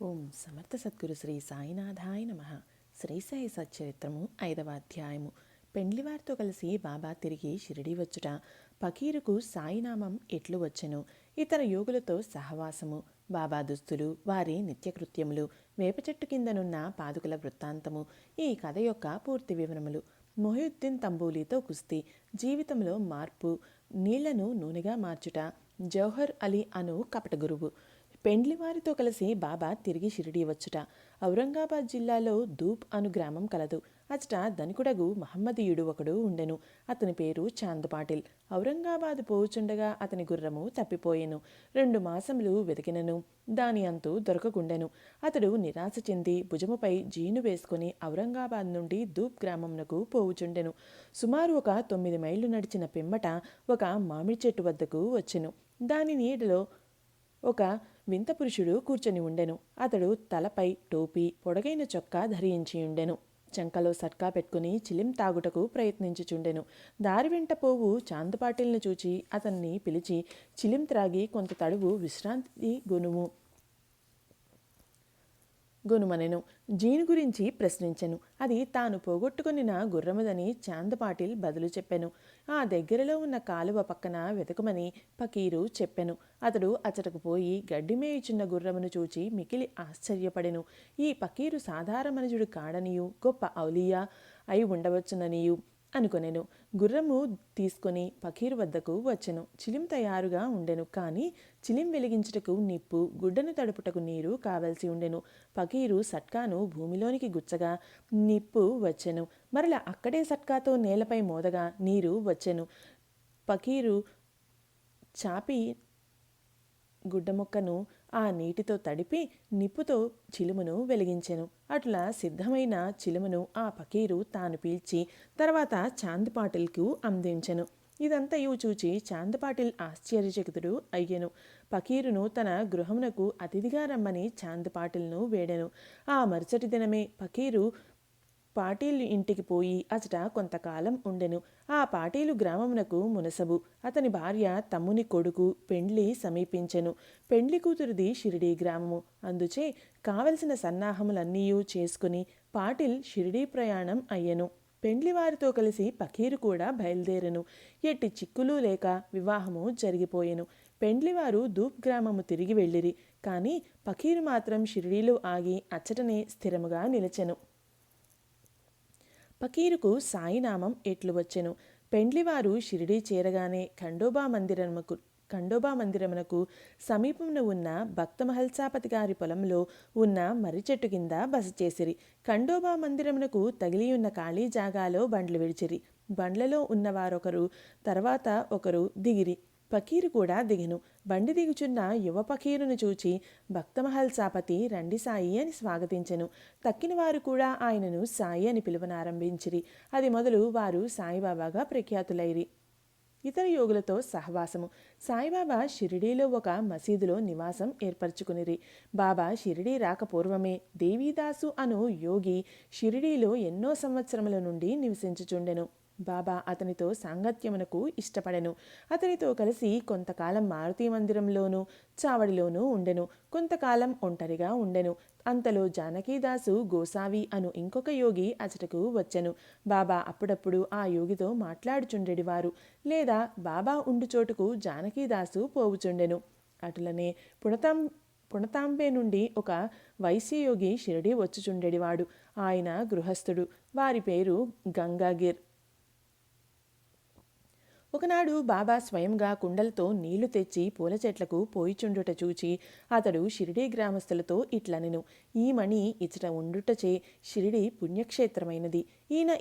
ఓం సమర్థ సద్గురు శ్రీ సాయినాథాయ నమః. శ్రీ సాయి సచ్చరిత్రము 5వ అధ్యాయము. పెండ్లివారితో కలిసి బాబా తిరిగి షిరిడి వచ్చుట. పకీరుకు సాయినామం ఎట్లు వచ్చెను. ఇతర యోగులతో సహవాసము. బాబా దుస్తులు, వారి నిత్యకృత్యములు, వేప చెట్టు కిందనున్న పాదుకల వృత్తాంతము. ఈ కథ యొక్క పూర్తి వివరములు. మొహియుద్దీన్ తంబూలీతో కుస్తీ. జీవితంలో మార్పు. నీళ్లను నూనెగా మార్చుట. జౌహర్ అలీ అను కపట గురువు. పెండ్లివారితో కలిసి బాబా తిరిగి షిరిడి వచ్చుట. ఔరంగాబాద్ జిల్లాలో ధూప్ అను గ్రామం కలదు. అచట ధనికుడగు మహమ్మదీయుడు ఒకడు ఉండెను. అతని పేరు చాంద్ పాటిల్. ఔరంగాబాద్ పోవుచుండగా అతని గుర్రము తప్పిపోయెను. 2 మాసములు వెతికినను దాని అంతు దొరకకుండెను. అతడు నిరాశ చెంది భుజముపై జీను వేసుకుని ఔరంగాబాద్ నుండి ధూప్ గ్రామమునకు పోవుచుండెను. సుమారు ఒక 9 మైళ్ళు నడిచిన పిమ్మట ఒక మామిడి చెట్టు వద్దకు వచ్చెను. దాని నీడలో ఒక వింత పురుషుడు కూర్చొని ఉండెను. అతడు తలపై టోపీ, పొడగైన చొక్కా ధరించి ఉండెను. చంకలో సట్కా పెట్టుకుని చిలిం తాగుటకు ప్రయత్నించుచుండెను. దారి వెంట పోవు చాందపాటిల్ని చూచి అతన్ని పిలిచి, చిలిం త్రాగి కొంత తడువు విశ్రాంతి గొనుమనెను. జీను గురించి ప్రశ్నించెను. అది తాను పోగొట్టుకునిన గుర్రముదని చాందపాటిల్ బదులు చెప్పెను. ఆ దగ్గరలో ఉన్న కాలువ పక్కన వెతకమని పకీరు చెప్పెను. అతడు అచటకు పోయి గడ్డి మేయుచున్న గుర్రమును చూచి మికిలి ఆశ్చర్యపడెను. ఈ పకీరు సాధారణ మనుజుడు కాడనియు, గొప్ప ఔలియా అయి ఉండవచ్చుననియు అనుకొనెను. గుర్రము తీసుకొని పకీరు వద్దకు వచ్చెను. చిలిం తయారుగా ఉండెను. కానీ చిలిం వెలిగించుటకు నిప్పు, గుడ్డను తడుపుటకు నీరు కావలసి ఉండెను. పకీరు సట్కాను భూమిలోనికి గుచ్చగా నిప్పు వచ్చెను. మరల అక్కడే సట్కాతో నేలపై మోదగా నీరు వచ్చెను. పకీరు చాపి గుడ్డముక్కను ఆ నీటితో తడిపి నిప్పుతో చిలుమును వెలిగించెను. అట్లా సిద్ధమైన చిలుమును ఆ పకీరు తాను పీల్చి తర్వాత చాందపాటిల్కు అందించెను. ఇదంతయు చూచి చాందపాటిల్ ఆశ్చర్యచకితుడు అయ్యెను. పకీరును తన గృహమునకు అతిథిగా రమ్మని చాందపాటిల్ను వేడెను. ఆ మరుసటి దినమే పకీరు పాటీలు ఇంటికి పోయి అచట కొంతకాలం ఉండెను. ఆ పాటీలు గ్రామమునకు మునసబు. అతని భార్య తమ్ముని కొడుకు పెండ్లి సమీపించెను. పెండ్లి కూతురిది షిరిడీ గ్రామము. అందుచే కావలసిన సన్నాహములన్నీయూ చేసుకుని పాటిల్ షిరిడీ ప్రయాణం అయ్యెను. పెండ్లివారితో కలిసి పకీరు కూడా బయలుదేరెను. ఎట్టి చిక్కులు లేక వివాహము జరిగిపోయెను. పెండ్లివారు ధూప్ గ్రామము తిరిగి వెళ్ళిరి. కానీ పకీరు మాత్రం షిరిడీలో ఆగి అచ్చటనే స్థిరముగా నిలిచెను. పకీరుకు సాయినామం ఎట్లు వచ్చెను. పెండ్లివారు షిరిడీ చేరగానే ఖండోబా మందిరమునకు సమీపమున ఉన్న భక్త మహల్సాపతి గారి పొలంలో ఉన్న మర్రి చెట్టు కింద బస చేసిరి. ఖండోబా మందిరమునకు తగిలియున్న ఖాళీ జాగాలో బండ్లు విడిచిరి. బండ్లలో ఉన్నవారొకరు తర్వాత ఒకరు దిగిరి. పకీరు కూడా దిగెను. బండి దిగుచున్న యువ పకీరును చూచి భక్తమహల్ సాపతి రండి సాయి అని స్వాగతించెను. తక్కిన వారు కూడా ఆయనను సాయి అని పిలువనారంభించిరి. అది మొదలు వారు సాయిబాబాగా ప్రఖ్యాతులైరి. ఇతర యోగులతో సహవాసము. సాయిబాబా షిరిడీలో ఒక మసీదులో నివాసం ఏర్పరచుకునిరి. బాబా షిరిడీ రాక పూర్వమే దేవీదాసు అను యోగి షిరిడీలో ఎన్నో సంవత్సరముల నుండి నివసించుచుండెను. బాబా అతనితో సాంగత్యమునకు ఇష్టపడెను. అతనితో కలిసి కొంతకాలం మారుతి మందిరంలోనూ చావడిలోనూ ఉండెను. కొంతకాలం ఒంటరిగా ఉండెను. అంతలో జానకీదాసు గోసావి అను ఇంకొక యోగి అచటకు వచ్చెను. బాబా అప్పుడప్పుడు ఆ యోగితో మాట్లాడుచుండెడివారు. లేదా బాబా ఉండు చోటుకు జానకీదాసు పోవుచుండెను. అటులనే పుణతాంబే నుండి ఒక వైశ్యయోగి షిరిడి వచ్చుచుండెడివాడు. ఆయన గృహస్థుడు. వారి పేరు గంగాగిర్. ఒకనాడు బాబా స్వయంగా కుండలతో నీళ్లు తెచ్చి పూల చెట్లకు పోయిచుండుట చూచి అతడు షిరిడీ గ్రామస్తులతో ఇట్లనెను. ఈ మణి ఇచట ఉండుటచే షిరిడీ పుణ్యక్షేత్రమైనది.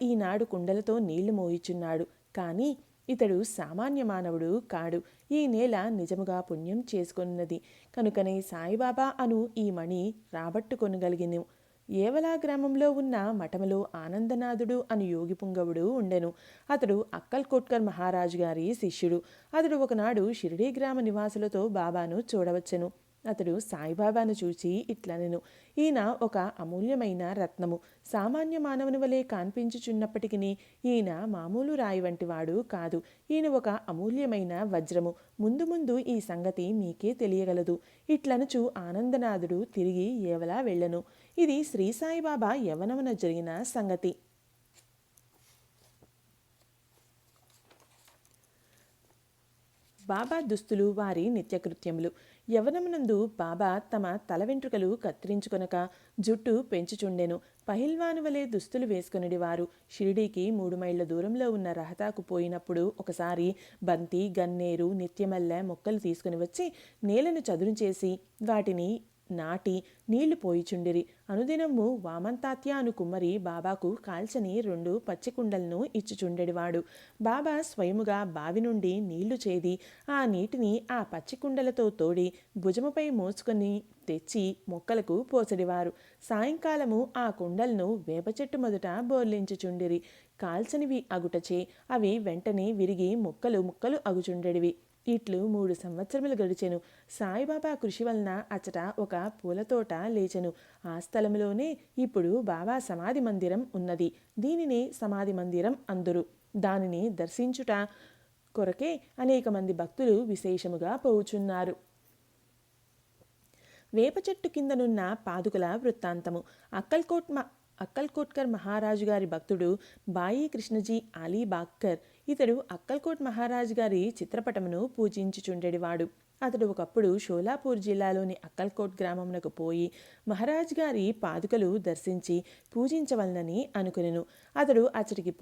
ఈనాడు కుండలతో నీళ్లు మోయిచున్నాడు. కానీ ఇతడు సామాన్య మానవుడు కాడు. ఈ నేల నిజముగా పుణ్యం చేసుకొన్నది. కనుకనే సాయిబాబా అను ఈ మణి రాబట్టుకొనగలిగిను. ఏవలా గ్రామంలో ఉన్న మఠములో ఆనందనాథుడు అను యోగి పుంగవుడు ఉండెను. అతడు అక్కల్ కోట్కర్ మహారాజు గారి శిష్యుడు. అతడు ఒకనాడు షిరిడీ గ్రామ నివాసులతో బాబాను చూడవచ్చెను. అతడు సాయిబాబాను చూచి ఇట్లనెను, ఈయన ఒక అమూల్యమైన రత్నము. సామాన్య మానవుని వలె కాన్పించుచున్నప్పటికీ ఈయన మామూలు రాయి వంటి వాడు కాదు. ఈయన ఒక అమూల్యమైన వజ్రము. ముందు ముందు ఈ సంగతి మీకే తెలియగలదు. ఇట్లనుచు ఆనందనాథుడు తిరిగి ఏవలా వెళ్ళెను. ఇది శ్రీ సాయిబాబా యవ్వనమున జరిగిన సంగతి. బాబా దుస్తులు వారి నిత్యకృత్యములు. యవ్వనమునందు బాబా తమ తల వెంట్రుకలు కత్తిరించుకొనక జుట్టు పెంచుచుండెను. పహిల్వాను వలె దుస్తులు వేసుకొనిడివారు. షిరిడీకి 3 మైళ్ళ దూరంలో ఉన్న రహతాకు పోయినప్పుడు ఒకసారి బంతి, గన్నేరు, నిత్యమల్లె మొక్కలు తీసుకుని వచ్చి నేలను చదును చేసి వాటిని నాటి నీళ్లు పోయిచుండిరి. అనుదినము వామంతాత్య అను కుమ్మరి బాబాకు కాల్చని 2 పచ్చికుండలను ఇచ్చుచుండెడివాడు. బాబా స్వయముగా బావి నుండి నీళ్లు చేది ఆ నీటిని ఆ పచ్చికుండలతో తోడి భుజముపై మోసుకొని తెచ్చి మొక్కలకు పోసడివారు. సాయంకాలము ఆ కుండలను వేప చెట్టు మొదట బోర్లించుచుండిరి. కాల్చనివి అగుటచే అవి వెంటనే విరిగి ముక్కలు ముక్కలు అగుచుండెడివి. ఇట్లు 3 సంవత్సరములు గడిచెను. సాయిబాబా కృషి వలన అచట ఒక పూలతోట లేచెను. ఆ స్థలంలోనే ఇప్పుడు బాబా సమాధి మందిరం ఉన్నది. దీనిని సమాధి మందిరం అందురు. దానిని దర్శించుట కొరకే అనేక మంది భక్తులు విశేషముగా పోవుచున్నారు. వేప చెట్టు కిందనున్న పాదుకల వృత్తాంతము. అక్కల్కోట్కర్ మహారాజు గారి భక్తుడు బాయి కృష్ణజీ అలీబాగ్కర్. ఇతడు అక్కల్కోట్ మహారాజు గారి చిత్రపటమును పూజించుచుండెడివాడు. అతడు ఒకప్పుడు షోలాపూర్ జిల్లాలోని అక్కల్కోట్ గ్రామమునకు పోయి మహారాజ్ గారి పాదుకలు దర్శించి పూజించవలనని అనుకునెను. అతడు అతడికి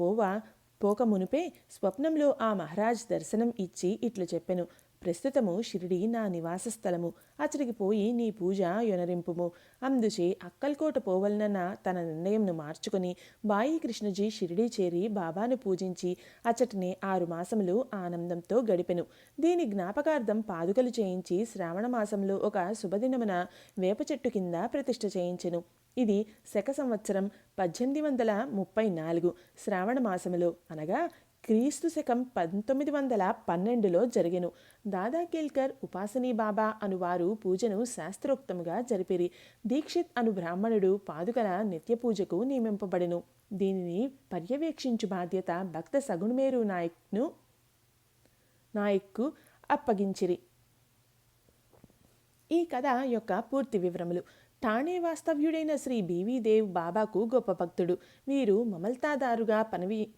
పోక మునుపే స్వప్నంలో ఆ మహారాజ్ దర్శనం ఇచ్చి ఇట్లు చెప్పెను, ప్రస్తుతము షిరిడి నా నివాస స్థలము. అతడికి పోయి నీ పూజ యొనరింపుము. అందుచే అక్కల్కోట పోవలనన్న తన నిర్ణయంను మార్చుకుని బాయి కృష్ణజీ షిరిడి చేరి బాబాను పూజించి అచ్చటనే 6 మాసములు ఆనందంతో గడిపెను. దీని జ్ఞాపకార్థం పాదుకలు చేయించి శ్రావణ మాసంలో ఒక శుభదినమున వేప చెట్టు కింద ప్రతిష్ఠ చేయించెను. ఇది శక సంవత్సరం 1834 శ్రావణ మాసములో, అనగా క్రీస్తు శకం 1912లో జరిగెను. దాదా కేల్కర్, ఉపాసనీ బాబా అనువారు పూజను శాస్త్రోక్తముగా జరిపిరి. దీక్షిత్ అను బ్రాహ్మణుడు పాదుకల నిత్య పూజకు నియమింపబడెను. దీనిని పర్యవేక్షించు బాధ్యత భక్త సగుణమేరు నాయక్కు అప్పగించిరి. ఈ కథ యొక్క పూర్తి వివరములు. ఠాణే వాస్తవ్యుడైన శ్రీ బీవీ దేవ్ బాబాకు గొప్ప భక్తుడు. వీరు మమల్తాదారుగా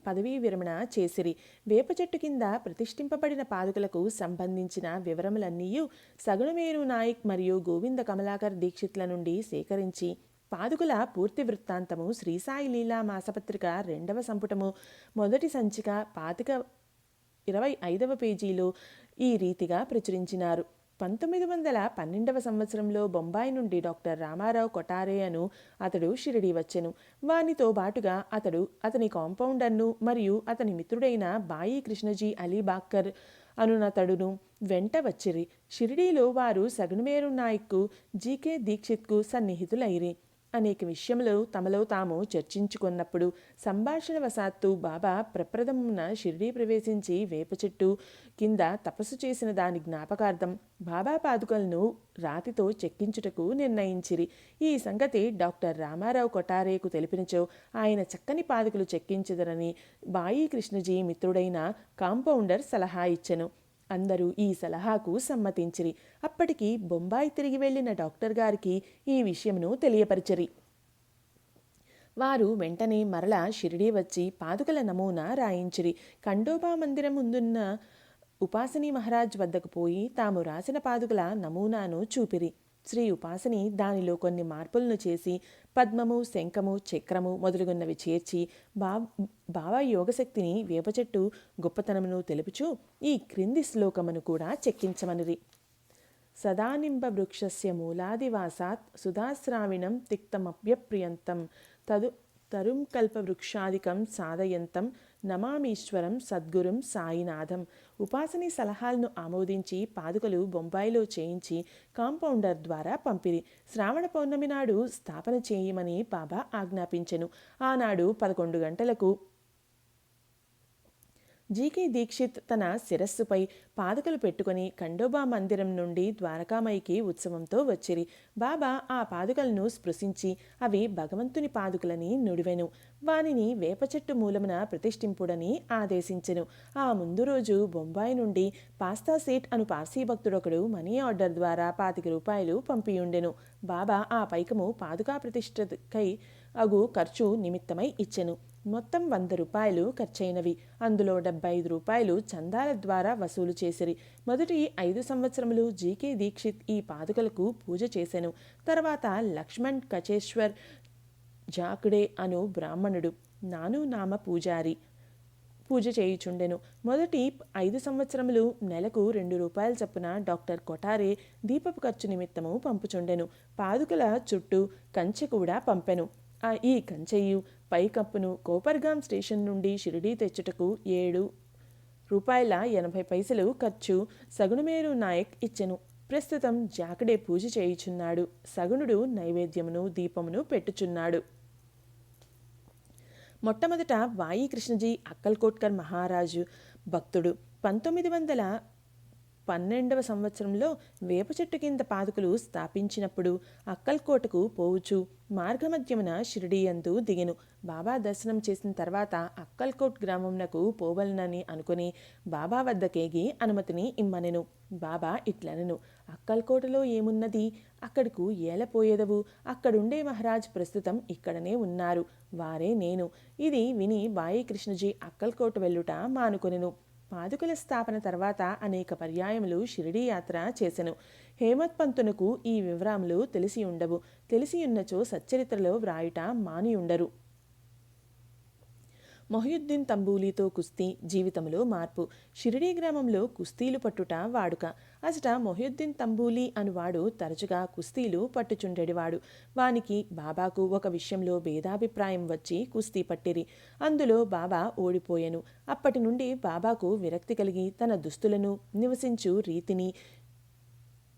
పదవీ విరమణ చేసిరి. వేప చెట్టు కింద ప్రతిష్ఠింపబడిన పాదుకలకు సంబంధించిన వివరములన్నీ సగుణమేరు నాయక్ మరియు గోవింద కమలాకర్ దీక్షిత్ల నుండి సేకరించి పాదుకల పూర్తి వృత్తాంతము శ్రీసాయి లీలా మాసపత్రిక 2వ సంపుటము మొదటి సంచిక 25వ పేజీలో ఈ రీతిగా ప్రచురించినారు. 1912వ సంవత్సరంలో బొంబాయి నుండి డాక్టర్ రామారావు కొటారే అను అతడు షిరిడి వచ్చెను. వానితో బాటుగా అతని కాంపౌండర్ను మరియు అతని మిత్రుడైన బాయి కృష్ణజీ అలీబాగ్కర్ అనునతడును వెంట వచ్చిరి. షిరిడీలో వారు సగుణమేరు నాయక్కు, జీకే దీక్షిత్కు సన్నిహితులైరి. అనేక విషయములు తమలో తాము చర్చించుకున్నప్పుడు సంభాషణ వశాత్తు బాబా ప్రప్రథమున షిరిడీ ప్రవేశించి వేప చెట్టు కింద తపస్సు చేసిన దాని జ్ఞాపకార్థం బాబా పాదుకలను రాతితో చెక్కించుటకు నిర్ణయించిరి. ఈ సంగతి డాక్టర్ రామారావు కొటారేకు తెలిపినచో ఆయన చక్కని పాదుకలు చెక్కించెదరని బాయి కృష్ణజీ మిత్రుడైన కాంపౌండర్ సలహా ఇచ్చెను. అందరూ ఈ సలహాకు సమ్మతించిరి. అప్పటికి బొంబాయి తిరిగి వెళ్లిన డాక్టర్ గారికి ఈ విషయమును తెలియపరిచిరి. వారు వెంటనే మరలా షిరిడీ వచ్చి పాదుకల నమూనా రాయించిరి. ఖండోబా మందిరం ముందున్న ఉపాసనీ మహారాజ్ వద్దకు పోయి తాము రాసిన పాదుకల నమూనాను చూపిరి. శ్రీ ఉపాసని దానిలో కొన్ని మార్పులను చేసి పద్మము, శంఖము, చక్రము మొదలుగున్నవి చేర్చి బాబా యోగశక్తిని, వేప చెట్టు గొప్పతనమును తెలుపుచూ ఈ క్రింది శ్లోకమును కూడా చెక్కించమనిరి. సదానింబ వృక్షస్య మూలాదివాసాత్ సుధాశ్రావిణం తిక్తమప్యప్రియంతం తరుం కల్పవృక్షాదికం సాధయంతం నమామీశ్వరం సద్గురుం సాయినాథం. ఉపాసని సలహాలను ఆమోదించి పాదుకలు బొంబాయిలో చేయించి కాంపౌండర్ ద్వారా పంపిరి. శ్రావణ పౌర్ణమి నాడు స్థాపన చేయమని బాబా ఆజ్ఞాపించెను. ఆనాడు 11 గంటలకు జీకే దీక్షిత్ తన శిరస్సుపై పాదుకలు పెట్టుకుని ఖండోబా మందిరం నుండి ద్వారకామాయికి ఉత్సవంతో వచ్చిరి. బాబా ఆ పాదుకలను స్పృశించి అవి భగవంతుని పాదుకలని నుడివెను. వానిని వేప చెట్టు మూలమున ప్రతిష్ఠింపుడని ఆదేశించెను. ఆ ముందు రోజు బొంబాయి నుండి పాస్తా సేట్ అను పార్సీ భక్తుడొకడు మనీ ఆర్డర్ ద్వారా ₹25 పంపియుండెను. బాబా ఆ పైకము పాదుకా ప్రతిష్ఠకై అగు ఖర్చు నిమిత్తమై ఇచ్చెను. మొత్తం ₹100 ఖర్చయినవి. అందులో ₹75 చందాల ద్వారా వసూలు చేసిరి. మొదటి 5 సంవత్సరములు జీకే దీక్షిత్ ఈ పాదుకలకు పూజ చేసెను. తర్వాత లక్ష్మణ్ కచేశ్వర్ జాకుడే అను బ్రాహ్మణుడు నామ పూజారి పూజ చేయుచుండెను. మొదటి 5 సంవత్సరములు నెలకు ₹2 చొప్పున డాక్టర్ కొటారే దీపపు ఖర్చు నిమిత్తము పంపుచుండెను. పాదుకల చుట్టూ కంచె కూడా పంపెను. ఈ కంచెయు పైకప్పును కోపర్గాం స్టేషన్ నుండి షిరిడీ తెచ్చుటకు ₹7.80 ఖర్చు సగుణమేరు నాయక్ ఇచ్చెను. ప్రస్తుతం జాకడే పూజ చేయుచున్నాడు. సగుణుడు నైవేద్యమును దీపమును పెట్టుచున్నాడు. మొట్టమొదట వాయి కృష్ణజీ అక్కల్కోట్కర్ మహారాజు భక్తుడు 1912వ సంవత్సరంలో వేప చెట్టు కింద పాదుకలు స్థాపించినప్పుడు అక్కల్కోటకు పోవుచు మార్గమధ్యమున షిరిడీయందు దిగెను. బాబా దర్శనం చేసిన తర్వాత అక్కల్కోట్ గ్రామమునకు పోవలనని అనుకుని బాబా వద్దకేగి అనుమతిని ఇమ్మనెను. బాబా ఇట్లనెను, అక్కల్కోటలో ఏమున్నది? అక్కడకు ఏలపోయేదవు? అక్కడుండే మహారాజ్ ప్రస్తుతం ఇక్కడనే ఉన్నారు. వారే నేను. ఇది విని బాయి కృష్ణజీ అక్కల్కోట వెళ్ళుట మానుకొనెను. పాదుకల స్థాపన తర్వాత అనేక పర్యాయములు షిరిడీ యాత్ర చేసెను. హేమత్ పంతునకు ఈ వివరములు తెలిసి ఉండవు. తెలిసియున్నచో సచ్చరిత్రలో వ్రాయుట మానియుండరు. మొహియుద్దీన్ తంబూలీతో కుస్తీ జీవితంలో మార్పు. షిరిడీ గ్రామంలో కుస్తీలు పట్టుట వాడుక. అసట మొహియుద్దీన్ తంబూలీ అనువాడు తరచుగా కుస్తీలు పట్టుచుండెడివాడు. వానికి బాబాకు ఒక విషయంలో భేదాభిప్రాయం వచ్చి కుస్తీ పట్టిరి. అందులో బాబా ఓడిపోయెను. అప్పటి నుండి బాబాకు విరక్తి కలిగి తన దుస్తులను నివసించు రీతిని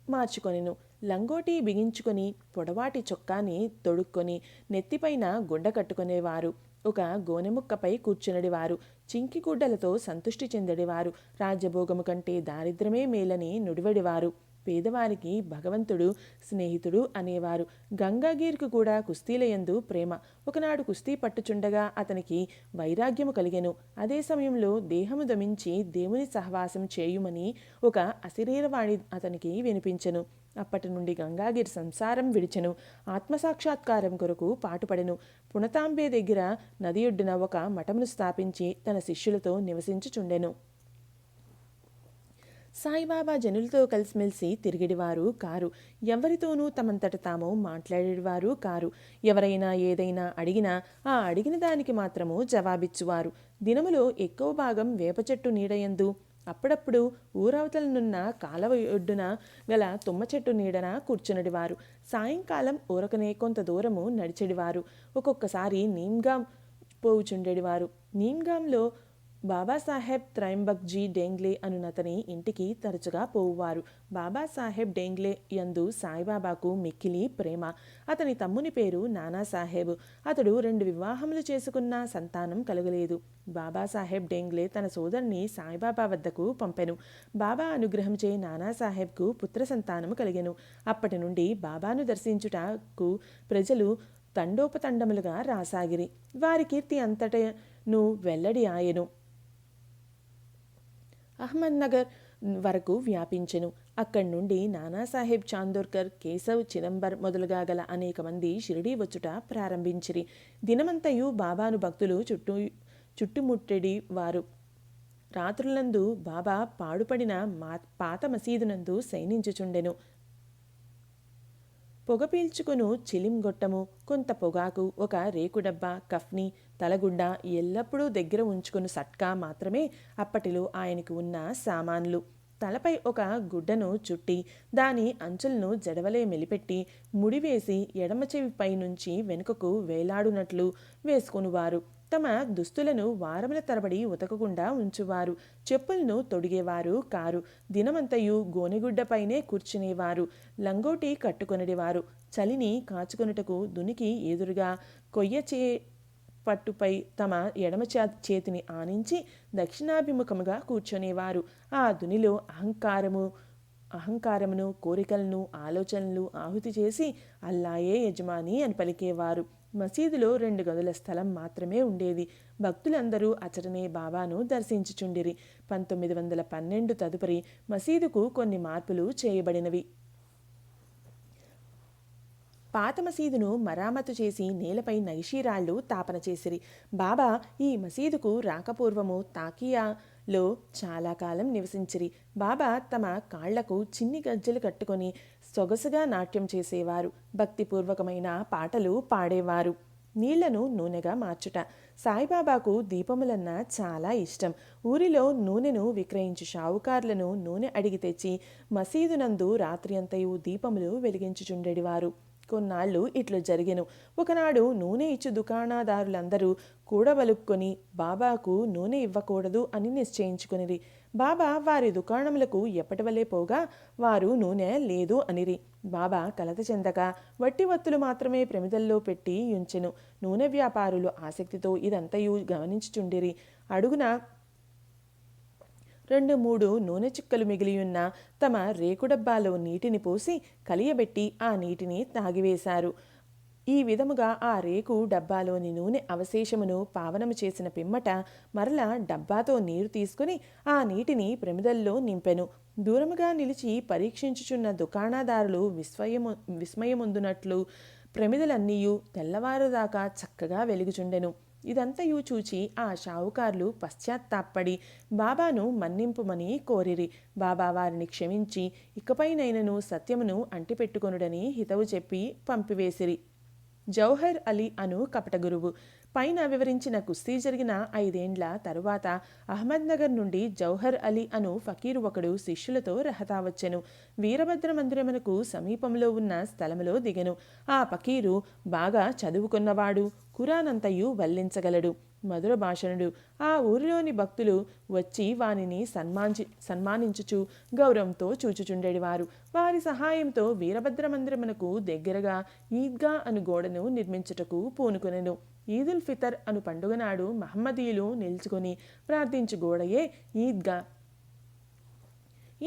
మార్చుకొనెను. లంగోటి బిగించుకొని పొడవాటి చొక్కాని తొడుక్కొని నెత్తిపైన గుడ్డ కట్టుకునేవారు. ఒక గోనెముక్కపై కూర్చునడివారు. చింకి గుడ్డలతో సంతృష్టి చెందడివారు. రాజ్యభోగము కంటే దారిద్ర్యమే మేలని నుడివడివారు. పేదవారికి భగవంతుడు స్నేహితుడు అనేవారు. గంగాగీర్కు కూడా కుస్తీలయందు ప్రేమ. ఒకనాడు కుస్తీ పట్టుచుండగా అతనికి వైరాగ్యము కలిగెను. అదే సమయంలో దేహము దమించి దేవుని సహవాసం చేయుమని ఒక అశరీరవాణి అతనికి వినిపించెను. అప్పటి నుండి గంగాగిరి సంసారం విడిచెను. ఆత్మసాక్షాత్కారం కొరకు పాటుపడెను. పునతాంబే దగ్గర నది ఒడ్డున ఒక మఠమును స్థాపించి తన శిష్యులతో నివసించుచుండెను. సాయిబాబా జనులతో కలిసిమెలిసి తిరిగిడివారు కారు. ఎవరితోనూ తమంతట తాము మాట్లాడేవారు కారు. ఎవరైనా ఏదైనా అడిగినా ఆ అడిగిన దానికి మాత్రము జవాబిచ్చువారు. దినములో ఎక్కువ భాగం వేప చెట్టు నీడయందు, అప్పుడప్పుడు ఊరవతలనున్న కాలవ ఒడ్డున గల తుమ్మ చెట్టు నీడన కూర్చునడివారు. సాయంకాలం ఊరకనే కొంత దూరము నడిచెడివారు. ఒక్కొక్కసారి నీమ్గాం పోవుచుండెడివారు. నీమ్గాంలో బాబాసాహెబ్ త్రయంబక్జీ డేంగ్లే అనునతని ఇంటికి తరచుగా పోవువారు. బాబాసాహెబ్ డేంగ్లే యందు సాయిబాబాకు మిక్కిలి ప్రేమ. అతని తమ్ముని పేరు నానాసాహెబ్. అతడు 2 వివాహములు చేసుకున్న సంతానం కలగలేదు. బాబాసాహెబ్ డేంగ్లే తన సోదరుని సాయిబాబా వద్దకు పంపెను. బాబా అనుగ్రహంచే నానాసాహెబ్కు పుత్ర సంతానము కలిగెను. అప్పటి నుండి బాబాను దర్శించుటకు ప్రజలు తండోపతండములుగా రాసాగిరి. వారి కీర్తి అంతటను వెల్లడి ఆయెను. అహ్మద్నగర్ వరకు వ్యాపించెను. అక్కడి నుండి నానాసాహెబ్ చాందోర్కర్, కేశవ్ చిదంబర్ మొదలుగా గల అనేక మంది షిరిడీ వచ్చుట ప్రారంభించిరి. దినమంతయు బాబాను భక్తులు చుట్టుముట్టెడి వారు. రాత్రులందు బాబా పాడుపడిన పాత మసీదునందు శయనించుచుండెను. పొగ పీల్చుకును చిలింగొట్టము, కొంత పొగాకు, ఒక రేకుడబ్బా, కఫ్ని, తలగుడ్డ, ఎల్లప్పుడూ దగ్గర ఉంచుకుని సట్కా మాత్రమే అప్పటిలో ఆయనకు ఉన్న సామాన్లు. తలపై ఒక గుడ్డను చుట్టి దాని అంచులను జడవలే మెలిపెట్టి ముడివేసి ఎడమ చెవిపై నుంచి వెనుకకు వేలాడునట్లు వేసుకొనువారు. తమ దుస్తులను వారముల తరబడి ఉతకకుండా ఉంచువారు. చెప్పులను తొడిగేవారు కారు. దినమంతయు గోనెగుడ్డపైనే కూర్చునేవారు. లంగోటి కట్టుకొనివారు. చలిని కాచుకొనుటకు దునికి ఎదురుగా కొయ్య పట్టుపై తమ ఎడమ చేతిని ఆనించి దక్షిణాభిముఖముగా కూర్చొనేవారు. ఆ దునిలో అహంకారమును, కోరికలను, ఆలోచనలు ఆహుతి చేసి అల్లాయే యజమాని అని పలికేవారు. మసీదులో 2 గదుల స్థలం మాత్రమే ఉండేది. భక్తులందరూ అచటనే బాబాను దర్శించుచుండిరి. 1912 తదుపరి మసీదుకు కొన్ని మార్పులు చేయబడినవి. పాత మసీదును మరామతు చేసి నేలపై నగిషీరాళ్లు తాపన చేసిరి. బాబా ఈ మసీదుకు రాకపూర్వము తాకియాలో చాలా కాలం నివసించిరి. బాబా తమ కాళ్లకు చిన్ని గజ్జలు కట్టుకొని సొగసుగా నాట్యం చేసేవారు. భక్తిపూర్వకమైన పాటలు పాడేవారు. నీళ్లను నూనెగా మార్చుట. సాయిబాబాకు దీపములన్నా చాలా ఇష్టం. ఊరిలో నూనెను విక్రయించు షావుకార్లను నూనె అడిగి తెచ్చి మసీదునందు రాత్రి అంతయు దీపములు వెలిగించుచుండెడివారు. కొన్నాళ్ళు ఇట్లు జరిగెను. ఒకనాడు నూనె ఇచ్చు దుకాణదారులందరూ కూడబలుక్కొని బాబాకు నూనె ఇవ్వకూడదు అని నిశ్చయించుకునిరి. బాబా వారి దుకాణములకు ఎప్పటివలే పోగా వారు నూనె లేదు అనిరి. బాబా కలత చెందక వట్టి వత్తులు మాత్రమే ప్రమిదల్లో పెట్టి ఉంచెను. నూనె వ్యాపారులు ఆసక్తితో ఇదంతయు గమనించుచుండిరి. అడుగున 2-3 నూనె చుక్కలు మిగిలియున్న తమ రేకు డబ్బాలో నీటిని పోసి కలియబెట్టి ఆ నీటిని తాగివేశారు. ఈ విధముగా ఆ రేకు డబ్బాలోని నూనె అవశేషమును పావనము చేసిన పిమ్మట మరల డబ్బాతో నీరు తీసుకుని ఆ నీటిని ప్రమిదల్లో నింపెను. దూరముగా నిలిచి పరీక్షించుచున్న దుకాణదారులు విస్మయముందునట్లు ప్రమిదలన్నీయు తెల్లవారుదాకా చక్కగా వెలుగుచుండెను. ఇదంతయు చూచి ఆ షావుకార్లు పశ్చాత్తాపడి బాబాను మన్నింపుమని కోరిరి. బాబా వారిని క్షమించి ఇకపైనైనను సత్యమును అంటిపెట్టుకొనుడని హితవు చెప్పి పంపివేసిరి. జౌహర్ అలీ అను కపట గురువు. పైన వివరించిన కుస్తీ జరిగిన 5 ఏండ్ల తరువాత అహ్మద్నగర్ నుండి జౌహర్ అలీ అను ఫకీరు ఒకడు శిష్యులతో రహతా వచ్చెను. వీరభద్ర మందిరమునకు సమీపంలో ఉన్న స్థలములో దిగెను. ఆ ఫకీరు బాగా చదువుకున్నవాడు, ఖురానంతయు వల్లించగలడు, మధుర భాషణుడు. ఆ ఊరిలోని భక్తులు వచ్చి వానిని సన్మానించుచు గౌరవంతో చూచుచుండేవారు. వారి సహాయంతో వీరభద్ర మందిరమునకు దగ్గరగా ఈద్గా అను గోడను నిర్మించుటకు పూనుకొనెను. ఈదుల్ ఫితర్ అను పండుగ నాడు మహమ్మదీయులు నిల్చుకొని ప్రార్థించు గోడయే ఈద్గా.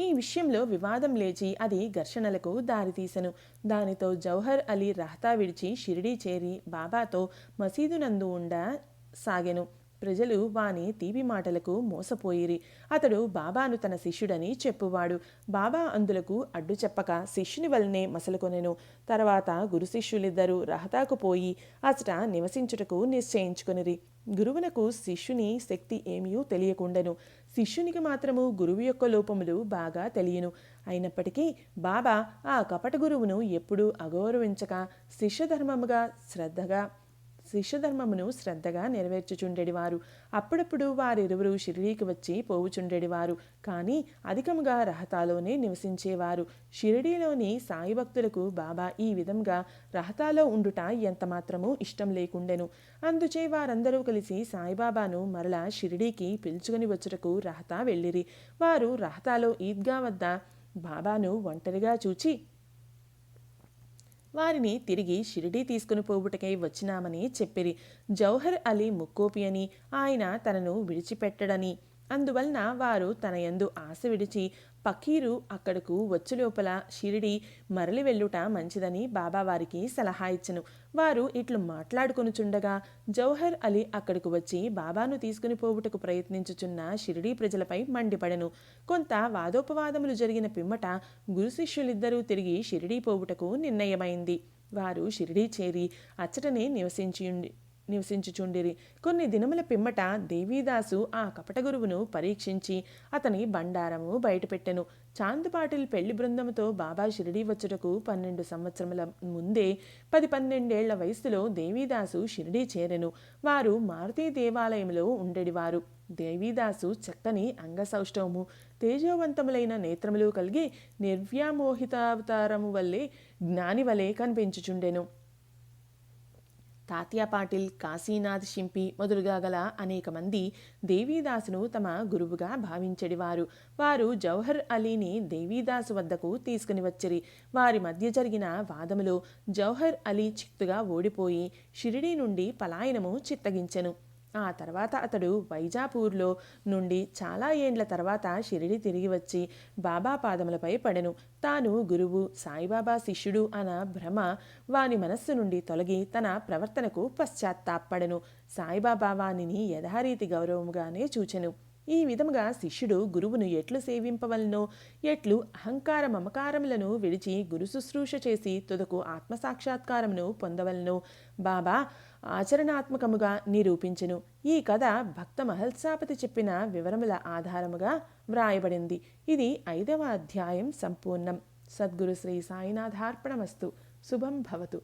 ఈ విషయంలో వివాదం లేచి అది ఘర్షణలకు దారితీసెను. దానితో జౌహర్ అలీ రహతా విడిచి షిరిడీ చేరి బాబాతో మసీదునందు సాగెను. ప్రజలు వాని తీపి మాటలకు మోసపోయిరి. అతడు బాబాను తన శిష్యుడని చెప్పువాడు. బాబా అందులకు అడ్డు చెప్పక శిష్యుని వలనే మసలుకొనెను. తర్వాత గురు శిష్యులిద్దరూ రహతాకు పోయి అచట నివసించుటకు నిశ్చయించుకొనిరి. గురువునకు శిష్యుని శక్తి ఏమీ తెలియకుండెను. శిష్యునికి మాత్రము గురువు యొక్క లోపములు బాగా తెలియను. అయినప్పటికీ బాబా ఆ కపట గురువును ఎప్పుడూ అగౌరవించక శిష్యధర్మమును శ్రద్ధగా నెరవేర్చుచుండెడివారు. అప్పుడప్పుడు వారిరువురు షిరిడీకి వచ్చి పోవుచుండెడివారు. కానీ అధికముగా రహతాలోనే నివసించేవారు. షిరిడీలోని సాయి భక్తులకు బాబా ఈ విధంగా రహతాలో ఉండుట ఎంతమాత్రమూ ఇష్టం లేకుండెను. అందుచే వారందరూ కలిసి సాయిబాబాను మరలా షిరిడీకి పిలుచుకొని వచ్చుటకు రహతా వెళ్ళిరి. వారు రహతాలో ఈద్గా వద్ద బాబాను ఒంటరిగా చూచి వారిని తిరిగి షిరిడీ తీసుకుని పోవుటకై వచ్చినామని చెప్పిరి. జౌహర్ అలీ ముక్కోపి అని, ఆయన తనను విడిచిపెట్టడని, అందువలన వారు తన యందు ఆశ విడిచి ఫకీరు అక్కడకు వచ్చులోపల షిరిడీ మరలి వెళ్ళుట మంచిదని బాబా వారికి సలహా ఇచ్చెను. వారు ఇట్లు మాట్లాడుకొనుచుండగా జౌహర్ అలీ అక్కడకు వచ్చి బాబాను తీసుకుని పోవుటకు ప్రయత్నించుచున్న షిరిడీ ప్రజలపై మండిపడెను. కొంత వాదోపవాదములు జరిగిన పిమ్మట గురు శిష్యులిద్దరూ తిరిగి షిరిడీ పోవుటకు నిర్ణయమైంది. వారు షిరిడీ చేరి అచ్చటనే నివసించుచుండిరి. కొన్ని దినముల పిమ్మట దేవీదాసు ఆ కపట గురువును పరీక్షించి అతని బండారము బయటపెట్టెను. చాంద్ పాటిల్ పెళ్లి బృందముతో బాబా షిరిడీ వచ్చుటకు 12 సంవత్సరముల ముందే 10-12 ఏళ్ల వయస్సులో దేవీదాసు షిరిడీ చేరెను. వారు మారుతి దేవాలయంలో ఉండేడివారు. దేవీదాసు చక్కని అంగసౌష్ఠవము, తేజోవంతములైన నేత్రములు కలిగి నిర్వ్యామోహితావతారము వల్లే జ్ఞాని వలె కనిపించుచుండెను. తాత్యా పాటిల్, కాశీనాథ్ షింపి మొదలుగా గల అనేక మంది దేవీదాసును తమ గురువుగా భావించెడివారు. వారు జౌహర్ అలీని దేవీదాసు వద్దకు తీసుకుని వచ్చిరి. వారి మధ్య జరిగిన వాదములో జౌహర్ అలీ చిత్తుగా ఓడిపోయి షిరిడీ నుండి పలాయనము చిత్తగించెను. ఆ తర్వాత అతడు వైజాపూర్లో నుండి చాలా ఏండ్ల తర్వాత షిరిడి తిరిగి వచ్చి బాబా పాదములపై పడెను. తాను గురువు, సాయిబాబా శిష్యుడు అన్న భ్రమ వాని మనస్సు నుండి తొలగి తన ప్రవర్తనకు పశ్చాత్తాపడెను. సాయిబాబా వానిని యథారీతి గౌరవముగానే చూచెను. ఈ విధముగా శిష్యుడు గురువును ఎట్లు సేవింపవలనో, ఎట్లు అహంకార మమకారములను విడిచి గురు శుశ్రూష చేసి తుదకు ఆత్మసాక్షాత్కారమును పొందవలనో బాబా ఆచరణాత్మకముగా నిరూపించెను. ఈ కథ భక్త మహల్సాపతి చెప్పిన వివరముల ఆధారముగా వ్రాయబడింది. ఇది 5వ అధ్యాయం సంపూర్ణం. సద్గురు శ్రీ సాయినాథార్పణమస్తు. శుభం భవతు.